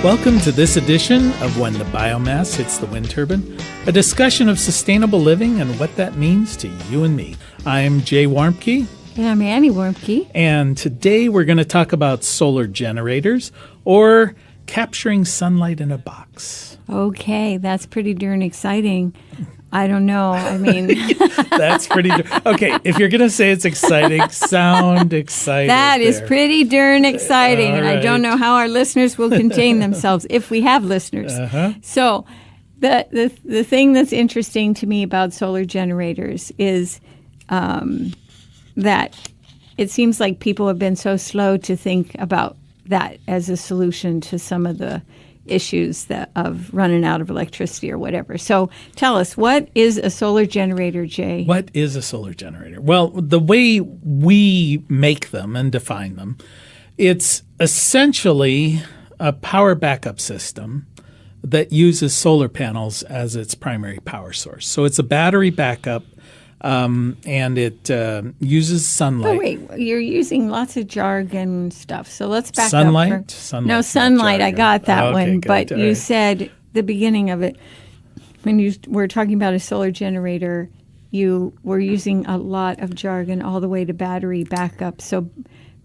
Welcome to this edition of When the Biomass Hits the Wind Turbine, a discussion of sustainable living and what that means to you and me. I'm Jay Warmke. And I'm Annie Warmke. And today we're going to talk about solar generators, or capturing sunlight in a box. Okay, that's pretty darn exciting. I don't know. I mean, that's pretty. Okay, if you're going to say it's exciting, sound excited. That is pretty darn exciting. All and right. I don't know how our listeners will contain themselves if we have listeners. So the thing that's interesting to me about solar generators is that it seems like people have been so slow to think about that as a solution to some of the issues of running out of electricity or whatever. So tell us, what is a solar generator, Jay? What is a solar generator? Well, the way we make them and define them, it's essentially a power backup system that uses solar panels as its primary power source. So it's a battery backup, and it uses sunlight. Oh, wait, you're using lots of jargon stuff. So let's back sunlight? up. Sunlight? No, sunlight, I got that one. Good. But All you right. said the beginning of it, when you were talking about a solar generator, you were using a lot of jargon all the way to battery backup. So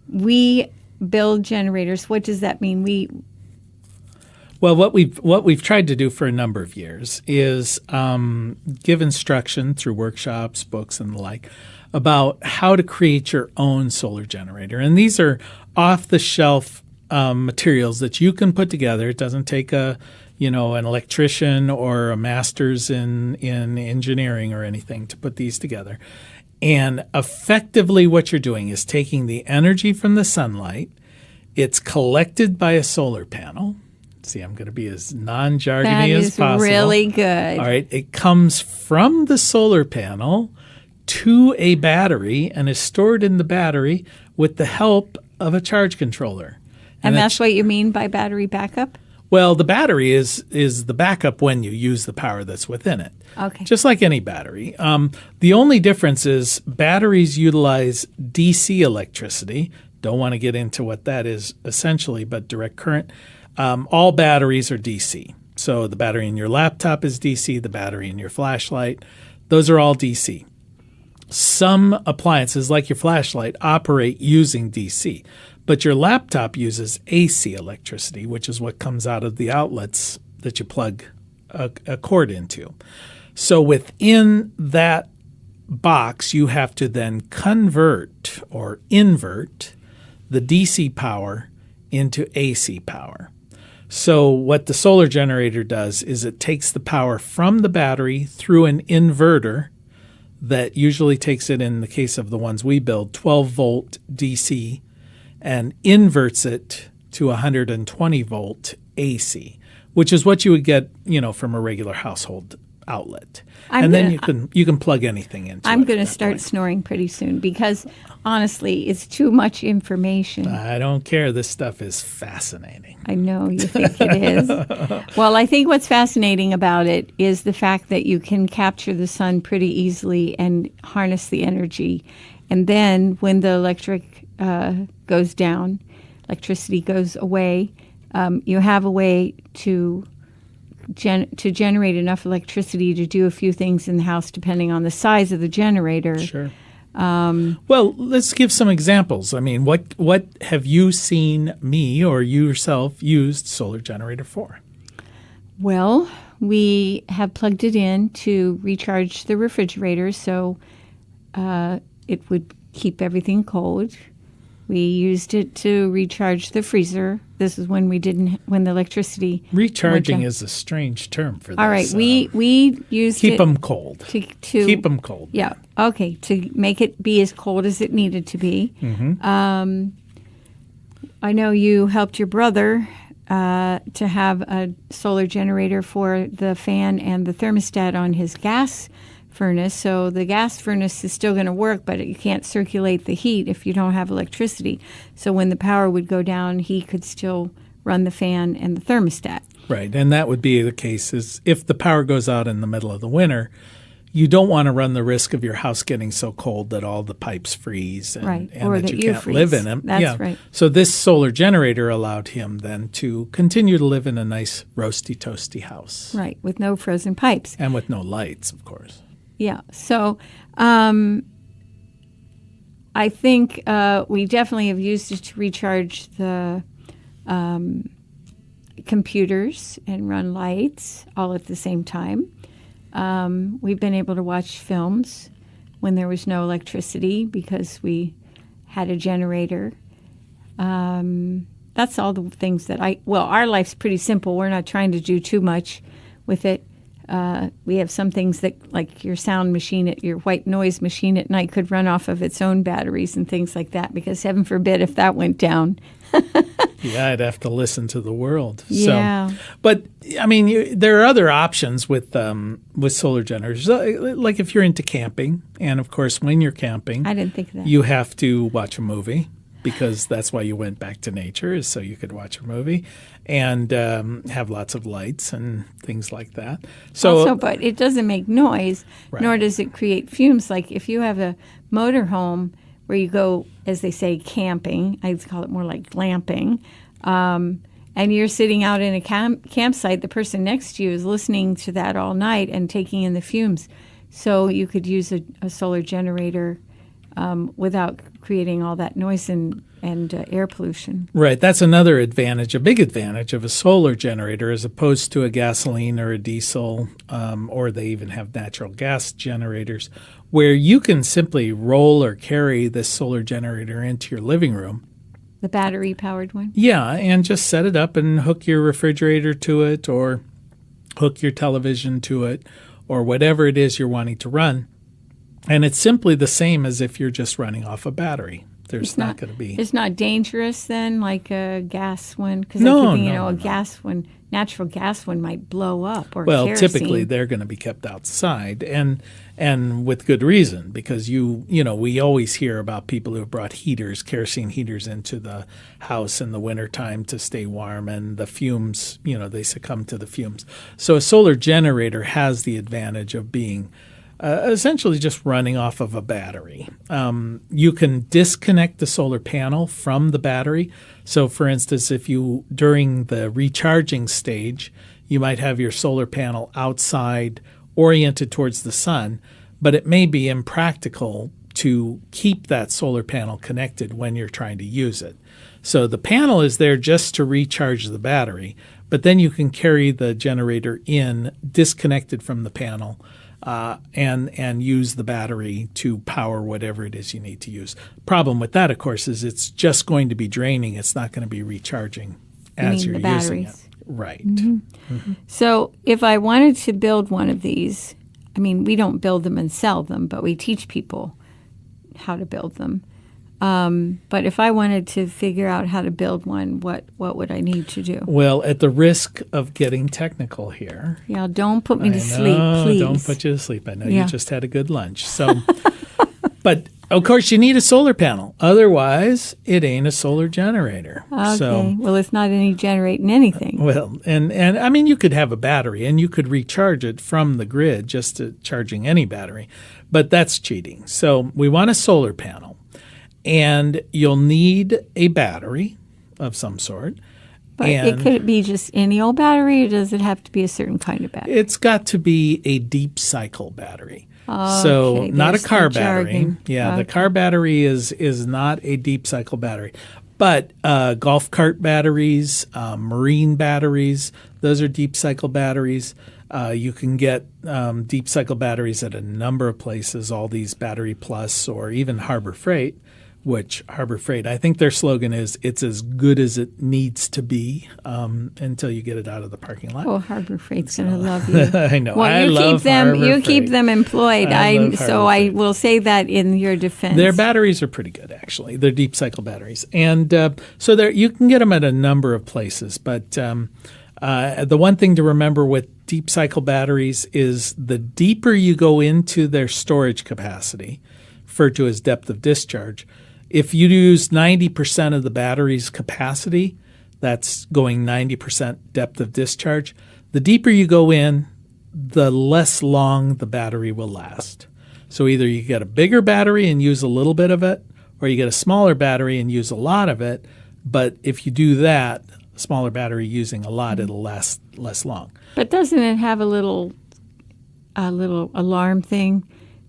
we build generators. What does that mean? Well, what we've tried to do for a number of years is give instruction through workshops, books, and the like about how to create your own solar generator. And these are off-the-shelf materials that you can put together. It doesn't take an electrician or a master's in engineering or anything to put these together. And effectively, what you're doing is taking the energy from the sunlight. It's collected by a solar panel. See, I'm going to be as non-jargony as possible. That is really good. All right. It comes from the solar panel to a battery and is stored in the battery with the help of a charge controller. And that's what you mean by battery backup? Well, the battery is the backup when you use the power that's within it. Okay. Just like any battery. The only difference is batteries utilize DC electricity. Don't want to get into what that is essentially, but direct current. All batteries are DC. So the battery in your laptop is DC, the battery in your flashlight, those are all DC. Some appliances, like your flashlight, operate using DC, but your laptop uses AC electricity, which is what comes out of the outlets that you plug a cord into. So within that box, you have to then convert or invert the DC power into AC power. So what the solar generator does is it takes the power from the battery through an inverter that usually takes it, in the case of the ones we build, 12-volt DC, and inverts it to 120-volt AC, which is what you would get, from a regular household outlet. Then you can plug anything into it. I'm going to start snoring pretty soon because, honestly, it's too much information. I don't care. This stuff is fascinating. I know you think it is. Well, I think what's fascinating about it is the fact that you can capture the sun pretty easily and harness the energy. And then when the electricity goes away, you have a way to generate enough electricity to do a few things in the house, depending on the size of the generator. Sure. Well, let's give some examples. I mean, what have you seen me or you yourself used solar generator for? Well, we have plugged it in to recharge the refrigerator, so it would keep everything cold. We used it to recharge the freezer. This is when the electricity Recharging is a strange term for this. All right, we used keep it them cold. to Keep them cold. Yeah, okay, to make it be as cold as it needed to be. Mm-hmm. I know you helped your brother to have a solar generator for the fan and the thermostat on his gas furnace. So the gas furnace is still going to work, but you can't circulate the heat if you don't have electricity. So when the power would go down, he could still run the fan and the thermostat. Right, and that would be the case is if the power goes out in the middle of the winter, you don't want to run the risk of your house getting so cold that all the pipes freeze and, Right. and Or that that you you can't freeze. live in them. That's right. So this solar generator allowed him then to continue to live in a nice roasty, toasty house. Right, with no frozen pipes. And with no lights, of course. Yeah. So I think we definitely have used it to recharge the computers and run lights all at the same time. We've been able to watch films when there was no electricity because we had a generator. That's all the things that our life's pretty simple. We're not trying to do too much with it. We have some things that, like your sound machine, your white noise machine at night could run off of its own batteries and things like that, because heaven forbid if that went down. Yeah, I'd have to listen to the world. Yeah. So, but I mean, there are other options with solar generators. Like if you're into camping, and of course, when you're camping, I didn't think of that. you have to watch a movie because that's why you went back to nature, is so you could watch a movie and have lots of lights and things like that. So, also, but it doesn't make noise, Right. nor does it create fumes. Like if you have a motorhome where you go, as they say, camping, I call it more like glamping, and you're sitting out in a campsite, the person next to you is listening to that all night and taking in the fumes. So you could use a solar generator without creating all that noise and air pollution. Right. That's another advantage, a big advantage of a solar generator as opposed to a gasoline or a diesel, or they even have natural gas generators, where you can simply roll or carry this solar generator into your living room. The battery-powered one? Yeah, and just set it up and hook your refrigerator to it or hook your television to it or whatever it is you're wanting to run. And it's simply the same as if you're just running off a battery. There's not going to be. It's not dangerous then, like a gas one? Because No, I'm thinking, no, a no. gas one, natural gas one might blow up, or Well, kerosene. typically they're going to be kept outside, and with good reason, because we always hear about people who have brought kerosene heaters into the house in the wintertime to stay warm, and the fumes, they succumb to the fumes. So a solar generator has the advantage of being essentially just running off of a battery. You can disconnect the solar panel from the battery. So, for instance, if you, during the recharging stage, you might have your solar panel outside oriented towards the sun, but it may be impractical to keep that solar panel connected when you're trying to use it. So the panel is there just to recharge the battery, but then you can carry the generator in disconnected from the panel, and use the battery to power whatever it is you need to use. Problem with that, of course, is it's just going to be draining. It's not going to be recharging as you're the using it. batteries. Right. Mm-hmm. So if I wanted to build one of these, I mean, we don't build them and sell them, but we teach people how to build them. But if I wanted to figure out how to build one, what would I need to do? Well, at the risk of getting technical here. Yeah, don't put me to I sleep, know, please. Don't put you to sleep. I know Yeah. you just had a good lunch. So, but of course you need a solar panel. Otherwise, it ain't a solar generator. Okay. So, Well, it's not any generating anything. well, and I mean, you could have a battery and you could recharge it from the grid just to charging any battery, but that's cheating. So we want a solar panel, and you'll need a battery of some sort. But And could it be just any old battery, or does it have to be a certain kind of battery? it's got to be a deep cycle battery. So Okay, not a there's the car battery. jargon. Yeah, the Okay. car battery is not a deep cycle battery. But golf cart batteries, marine batteries, those are deep cycle batteries. You can get deep cycle batteries at a number of places, all these Battery Plus or even Harbor Freight, which Harbor Freight, I think their slogan is, it's as good as it needs to be until you get it out of the parking lot. Oh, Harbor Freight's going to love you. I know. Well, I you love keep them. Harbor You keep Freight. them employed. I love So Harbor I Freight. will say that in your defense. Their batteries are pretty good, actually. They're deep cycle batteries, and so there you can get them at a number of places. But the one thing to remember with deep cycle batteries is the deeper you go into their storage capacity, referred to as depth of discharge. If you use 90% of the battery's capacity, that's going 90% depth of discharge. The deeper you go in, the less long the battery will last. So either you get a bigger battery and use a little bit of it, or you get a smaller battery and use a lot of it. But if you do that, a smaller battery using a lot, it'll last less long. But doesn't it have a little alarm thing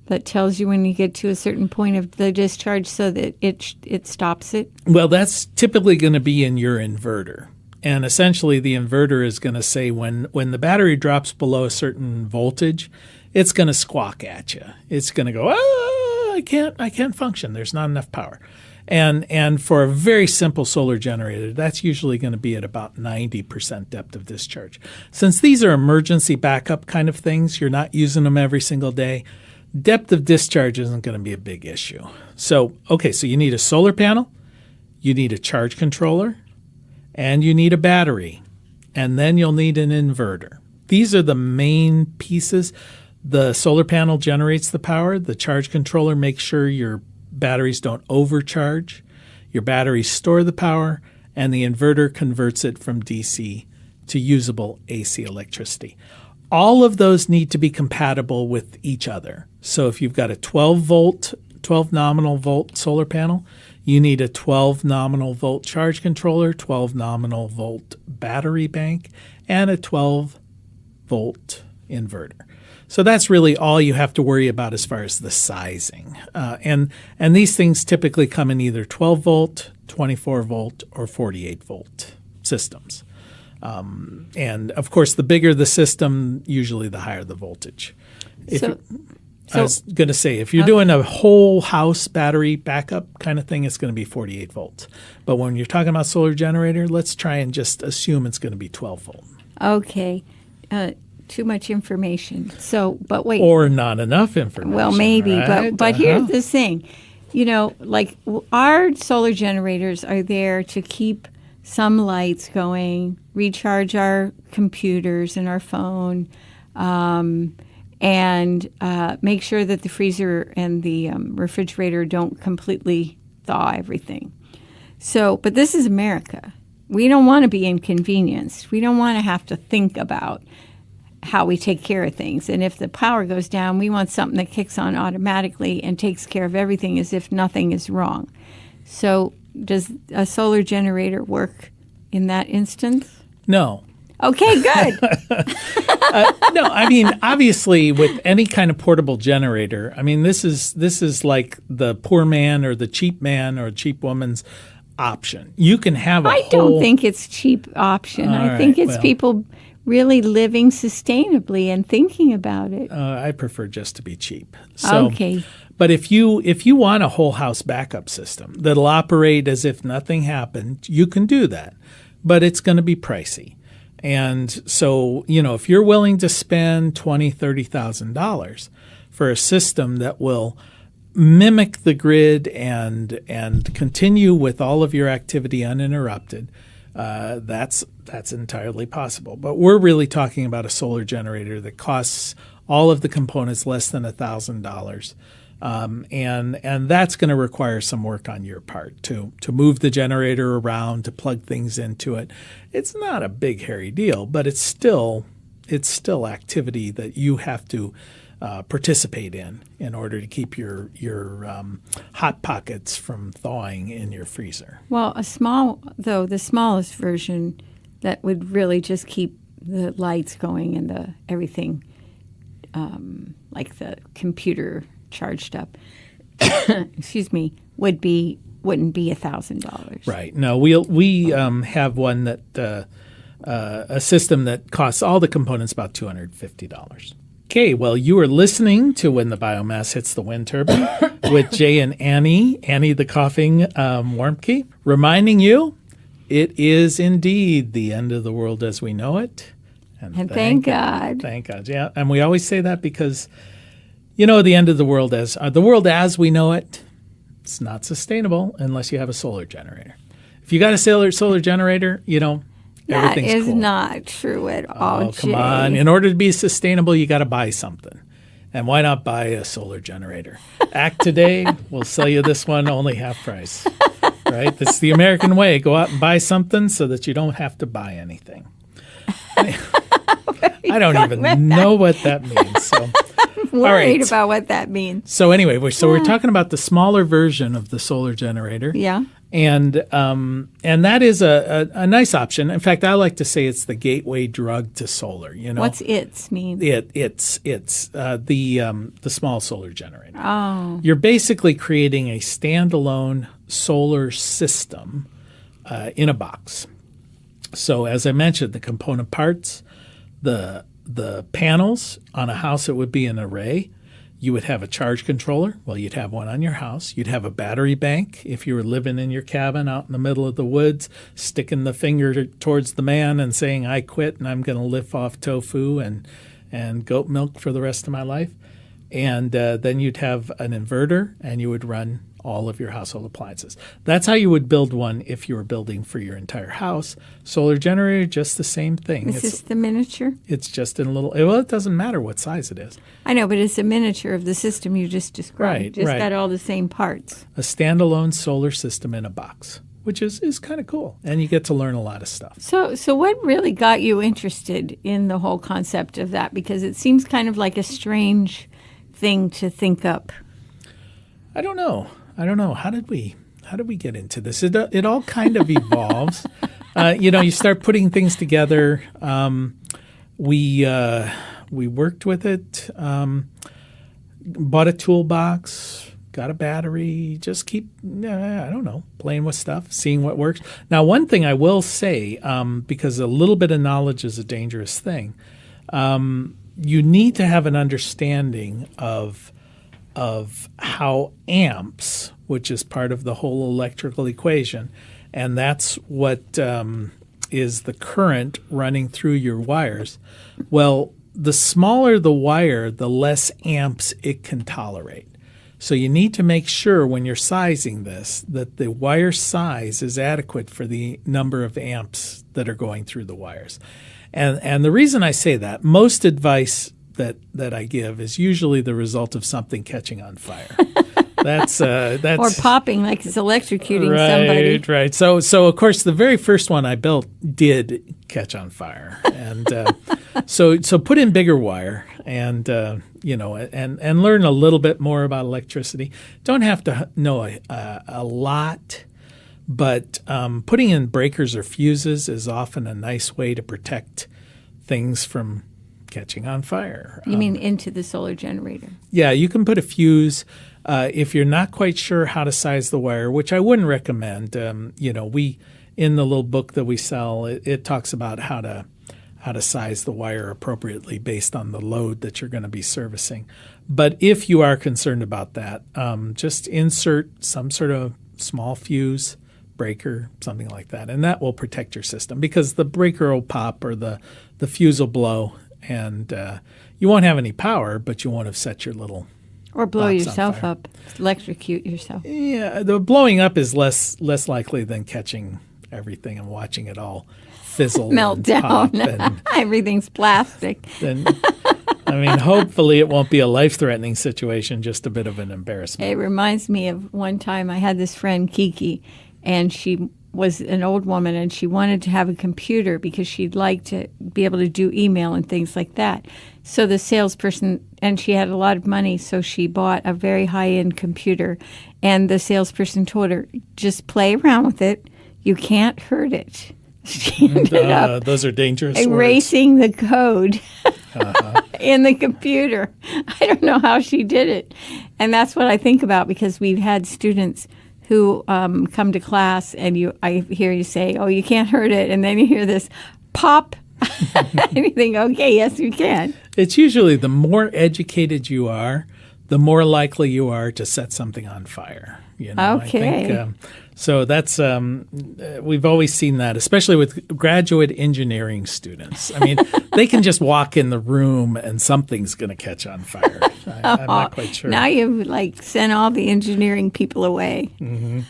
that tells you when you get to a certain point of the discharge so that it stops it? Well, that's typically going to be in your inverter. And essentially the inverter is going to say when the battery drops below a certain voltage, it's going to squawk at you. It's going to go, I can't function. There's not enough power. And for a very simple solar generator, that's usually going to be at about 90% depth of discharge. Since these are emergency backup kind of things, you're not using them every single day, depth of discharge isn't going to be a big issue. So you need a solar panel, you need a charge controller, and you need a battery, and then you'll need an inverter. These are the main pieces. The solar panel generates the power. The charge controller makes sure your batteries don't overcharge. Your batteries store the power, and the inverter converts it from DC to usable AC electricity. All of those need to be compatible with each other. So if you've got a 12 nominal volt solar panel, you need a 12 nominal volt charge controller, 12 nominal volt battery bank, and a 12 volt inverter. So that's really all you have to worry about as far as the sizing. And these things typically come in either 12 volt, 24 volt, or 48 volt systems. And of course, the bigger the system, usually the higher the voltage. I was going to say, if you're doing a whole house battery backup kind of thing, it's going to be 48 volts. But when you're talking about solar generator, let's try and just assume it's going to be 12 volt. Okay. Too much information. But wait. Or not enough information. Well, maybe. Right? But here's the thing. Our solar generators are there to keep some lights going, recharge our computers and our phone, and make sure that the freezer and the refrigerator don't completely thaw everything. But this is America. We don't want to be inconvenienced. We don't want to have to think about how we take care of things. And if the power goes down, we want something that kicks on automatically and takes care of everything as if nothing is wrong. So does a solar generator work in that instance? No. Okay, good. No, I mean, obviously, with any kind of portable generator, I mean, this is like the poor man or the cheap man or cheap woman's option. You can have a I don't think it's cheap option. I think it's people really living sustainably and thinking about it. I prefer just to be cheap. Okay. But if you want a whole house backup system that'll operate as if nothing happened, you can do that. But it's going to be pricey. And so, if you're willing to spend $20,000, $30,000 for a system that will mimic the grid and continue with all of your activity uninterrupted, that's entirely possible. But we're really talking about a solar generator that costs all of the components less than $1,000. And that's going to require some work on your part to move the generator around, to plug things into it. It's not a big, hairy deal, but it's still activity that you have to participate in order to keep your hot pockets from thawing in your freezer. Well, the smallest version that would really just keep the lights going and the everything, like the computer charged up, excuse me, wouldn't be $1,000. Right. No, we have one that a system that costs all the components about $250. Okay, well, you are listening to When the Biomass Hits the Wind Turbine with Jay and Annie the coughing Warmke, reminding you it is indeed the end of the world as we know it. And thank God. Thank God, yeah. And we always say that because, the end of the world as we know it, it's not sustainable unless you have a solar generator. If you got a solar generator, that everything's is cool. Not true at all, Oh, come on. In order to be sustainable, you got to buy something. And why not buy a solar generator? Act Today will sell you this one only half price. Right? That's the American way. Go out and buy something so that you don't have to buy anything. I don't even know what that means. So, Worried about what that means. So anyway, we're talking about the smaller version of the solar generator. Yeah. And that is a nice option. In fact, I like to say it's the gateway drug to solar. What's its mean? It's the small solar generator. Oh. You're basically creating a standalone solar system in a box. So as I mentioned, the component parts, the panels on a house, it would be an array. You would have a charge controller. Well, you'd have one on your house. You'd have a battery bank if you were living in your cabin out in the middle of the woods, sticking the finger towards the man and saying, I quit and I'm going to live off tofu and goat milk for the rest of my life. And then you'd have an inverter and you would run all of your household appliances. That's how you would build one if you were building for your entire house. Solar generator, just the same thing. Is this the miniature? It's just in a little, well, it doesn't matter what size it is. I know, but it's a miniature of the system you just described. Right. Got all the same parts. A standalone solar system in a box, which is kind of cool. And you get to learn a lot of stuff. So what really got you interested in the whole concept of that? Because it seems kind of like a strange thing to think up. I don't know. How did we get into this? It all kind of evolves. You start putting things together. We worked with it, bought a toolbox, got a battery, just keep, playing with stuff, seeing what works. Now, one thing I will say, because a little bit of knowledge is a dangerous thing, you need to have an understanding of how amps, which is part of the whole electrical equation, and that's what is the current running through your wires. Well, the smaller the wire, the less amps it can tolerate. So you need to make sure when you're sizing this that the wire size is adequate for the number of amps that are going through the wires. And the reason I say that, most advice that I give is usually the result of something catching on fire. That's or popping like it's electrocuting somebody. Right. So of course the very first one I built did catch on fire, and so put in bigger wire and and learn a little bit more about electricity. Don't have to know a lot, but putting in breakers or fuses is often a nice way to protect things from catching on fire. You mean into the solar generator? Yeah, you can put a fuse if you're not quite sure how to size the wire, which I wouldn't recommend. We in the little book that we sell, it talks about how to size the wire appropriately based on the load that you're going to be servicing. But if you are concerned about that, just insert some sort of small fuse, breaker, something like that, and that will protect your system because the breaker will pop or the fuse will blow. And you won't have any power, but you won't have set your little or blow yourself up, electrocute yourself. Yeah, the blowing up is less likely than catching everything and watching it all fizzle, melt down. Pop and everything's plastic. Then, hopefully it won't be a life-threatening situation, just a bit of an embarrassment. It reminds me of one time I had this friend Kiki, and she was an old woman, and she wanted to have a computer because she'd like to be able to do email and things like that. So the salesperson, and she had a lot of money, so she bought a very high-end computer, and the salesperson told her, just play around with it. You can't hurt it. She ended up those are dangerous erasing words. The code in the computer. I don't know how she did it. And that's what I think about because we've had students who come to class and I hear you say, oh, you can't hurt it. And then you hear this pop. And you think, okay, yes, you can. It's usually the more educated you are, the more likely you are to set something on fire. Okay. I think, so that's we've always seen that, especially with graduate engineering students. They can just walk in the room and something's going to catch on fire. I'm not quite sure. Now you've sent all the engineering people away. Mm-hmm.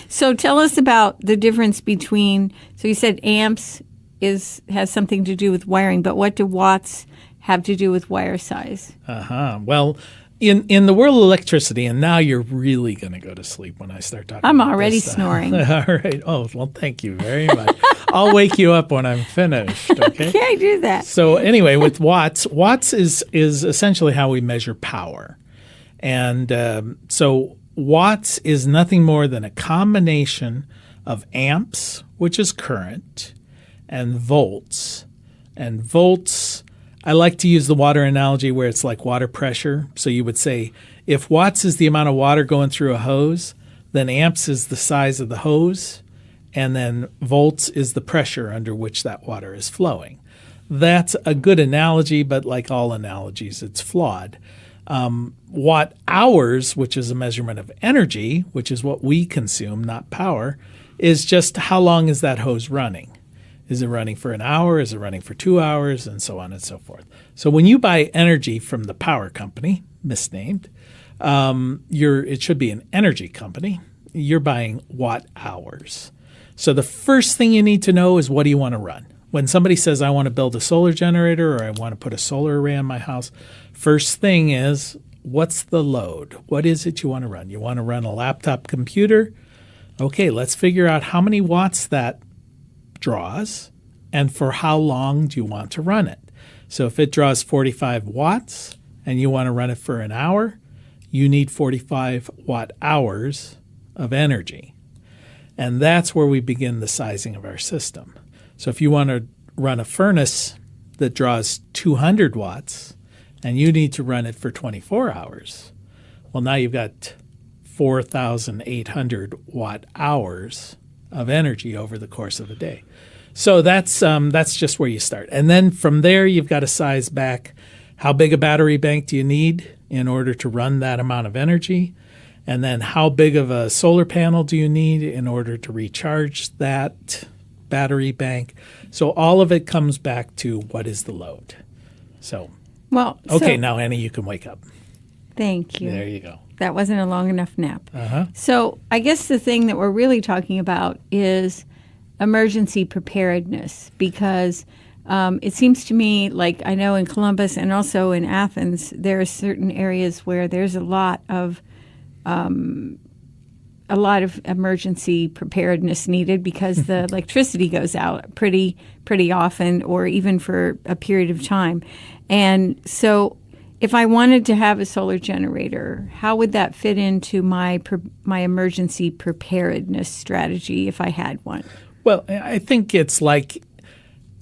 So tell us about the difference between. So you said amps has something to do with wiring, but what do watts have to do with wire size? Well, in the world of electricity, and now you're really going to go to sleep when I start talking. I'm about already this. snoring. All right. Oh, well, thank you very much. I'll wake you up when I'm finished. Okay. Can't do that. So anyway, with watts is essentially how we measure power, and so watts is nothing more than a combination of amps, which is current, and volts. And volts, I like to use the water analogy where it's like water pressure. So you would say if watts is the amount of water going through a hose, then amps is the size of the hose, and then volts is the pressure under which that water is flowing. That's a good analogy, but like all analogies, it's flawed. Watt hours, which is a measurement of energy, which is what we consume, not power, is just how long is that hose running? Is it running for an hour? Is it running for 2 hours? And so on and so forth. So when you buy energy from the power company, misnamed, it should be an energy company. You're buying watt hours. So the first thing you need to know is, what do you want to run? When somebody says, I want to build a solar generator or I want to put a solar array on my house, first thing is, what's the load? What is it you want to run? You want to run a laptop computer? Okay, let's figure out how many watts that draws and for how long do you want to run it. So if it draws 45 watts and you want to run it for an hour, you need 45 watt hours of energy. And that's where we begin the sizing of our system. So if you want to run a furnace that draws 200 watts and you need to run it for 24 hours, well, now you've got 4,800 watt hours of energy over the course of a day. So that's just where you start. And then from there, you've got to size back how big a battery bank do you need in order to run that amount of energy. And then how big of a solar panel do you need in order to recharge that battery bank. So all of it comes back to, what is the load? So, okay, now Annie, you can wake up. Thank you. There you go. That wasn't a long enough nap. Uh-huh. So I guess the thing that we're really talking about is emergency preparedness, because it seems to me like, I know in Columbus and also in Athens, there are certain areas where there's a lot of emergency preparedness needed because the electricity goes out pretty often, or even for a period of time. And so if I wanted to have a solar generator, how would that fit into my emergency preparedness strategy if I had one? Well, I think it's like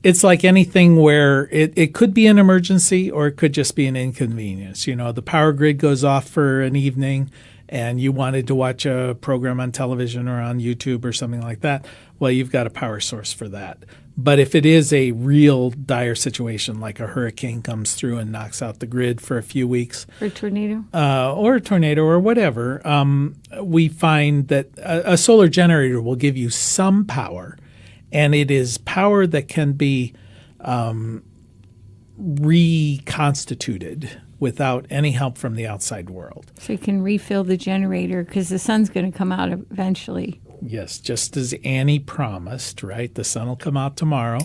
anything where it could be an emergency or it could just be an inconvenience. You know, the power grid goes off for an evening and you wanted to watch a program on television or on YouTube or something like that. Well, you've got a power source for that. But if it is a real dire situation, like a hurricane comes through and knocks out the grid for a few weeks, or a tornado, or whatever, we find that a solar generator will give you some power, and it is power that can be reconstituted without any help from the outside world. So you can refill the generator because the sun's going to come out eventually. Yes, just as Annie promised, right? The sun will come out tomorrow,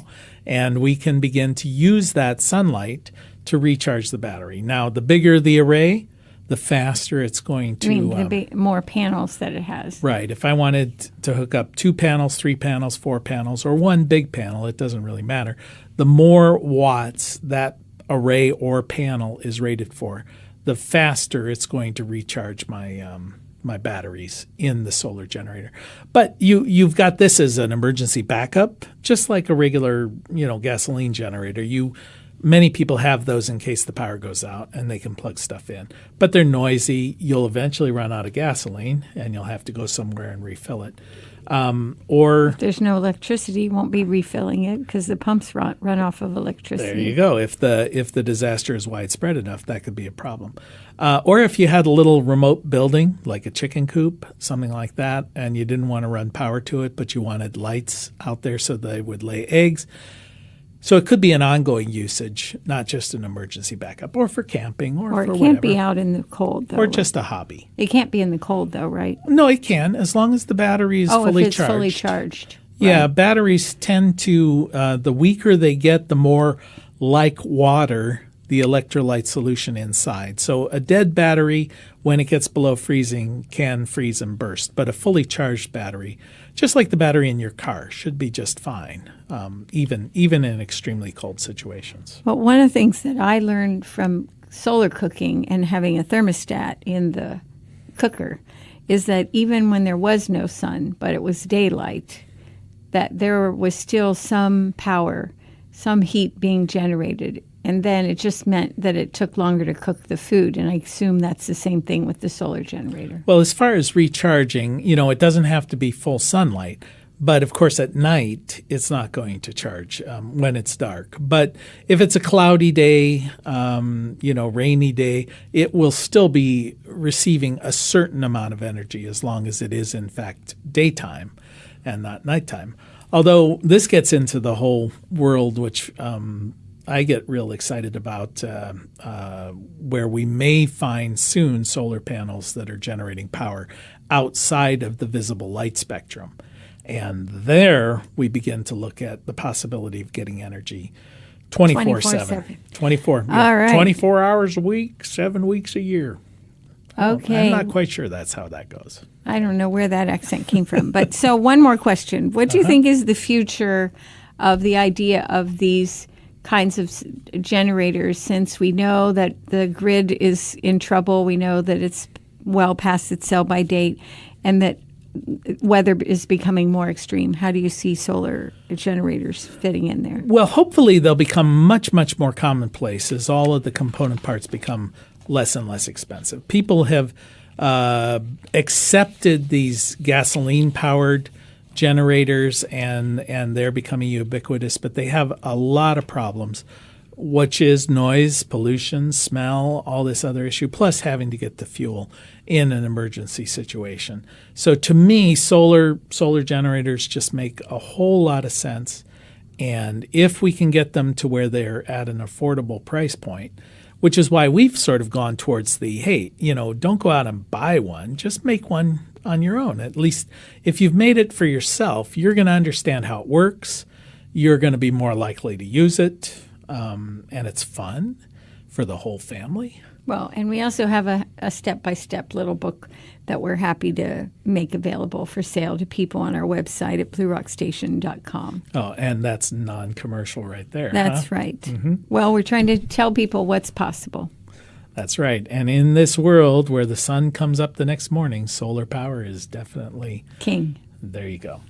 and we can begin to use that sunlight to recharge the battery. Now, the bigger the array, the faster it's going to... the more panels that it has. Right. If I wanted to hook up 2 panels, 3 panels, 4 panels, or one big panel, it doesn't really matter. The more watts that array or panel is rated for, the faster it's going to recharge my batteries in the solar generator. But you've got this as an emergency backup, just like a regular, gasoline generator. Many people have those in case the power goes out and they can plug stuff in. But they're noisy. You'll eventually run out of gasoline and you'll have to go somewhere and refill it. Or if there's no electricity, you won't be refilling it because the pumps run off of electricity. There you go. If the disaster is widespread enough, that could be a problem. Or if you had a little remote building, like a chicken coop, something like that, and you didn't want to run power to it, but you wanted lights out there so they would lay eggs. So it could be an ongoing usage, not just an emergency backup, or for camping, or for whatever. Or it can't be out in the cold, though. Or just a hobby. It can't be in the cold, though, right? No, it can, as long as the battery is fully if it's charged. fully charged. Yeah, Right. batteries tend to, the weaker they get, the more like water the electrolyte solution inside. So a dead battery, when it gets below freezing, can freeze and burst. But a fully charged battery, just like the battery in your car, should be just fine, even in extremely cold situations. But one of the things that I learned from solar cooking and having a thermostat in the cooker is that even when there was no sun, but it was daylight, that there was still some power, some heat being generated. And then it just meant that it took longer to cook the food. And I assume that's the same thing with the solar generator. Well, as far as recharging, it doesn't have to be full sunlight. But of course, at night, it's not going to charge when it's dark. But if it's a cloudy day, rainy day, it will still be receiving a certain amount of energy as long as it is, in fact, daytime and not nighttime. Although this gets into the whole world, which I get real excited about, where we may find soon solar panels that are generating power outside of the visible light spectrum. And there we begin to look at the possibility of getting energy 24/7. 24. Yeah, all right. 24 hours a week, 7 weeks a year. Okay. I'm not quite sure that's how that goes. I don't know where that accent came from. But so one more question. What do you think is the future of the idea of these kinds of generators, since we know that the grid is in trouble, we know that it's well past its sell-by date, and that weather is becoming more extreme? How do you see solar generators fitting in there? Well, hopefully they'll become much, much more commonplace as all of the component parts become less and less expensive. People have accepted these gasoline-powered generators, and they're becoming ubiquitous, but they have a lot of problems, which is noise, pollution, smell, all this other issue, plus having to get the fuel in an emergency situation. So to me, solar generators just make a whole lot of sense. And if we can get them to where they're at an affordable price point, which is why we've sort of gone towards the, hey, don't go out and buy one, just make one on your own. At least if you've made it for yourself, you're going to understand how it works. You're going to be more likely to use it. And it's fun for the whole family. Well, and we also have a step-by-step little book that we're happy to make available for sale to people on our website at bluerockstation.com. Oh, and that's non-commercial right there. That's right. Mm-hmm. Well, we're trying to tell people what's possible. That's right. And in this world where the sun comes up the next morning, solar power is definitely king. There you go.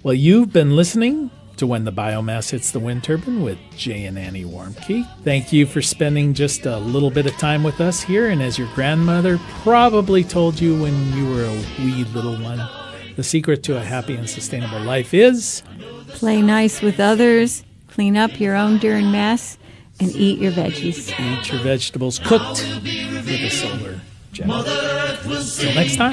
Well, you've been listening to When the Biomass Hits the Wind Turbine with Jay and Annie Warmke. Thank you for spending just a little bit of time with us here. And as your grandmother probably told you when you were a wee little one, the secret to a happy and sustainable life is play nice with others, clean up your own darn mess, and eat your veggies. Eat your vegetables cooked with a solar generator. Till next time.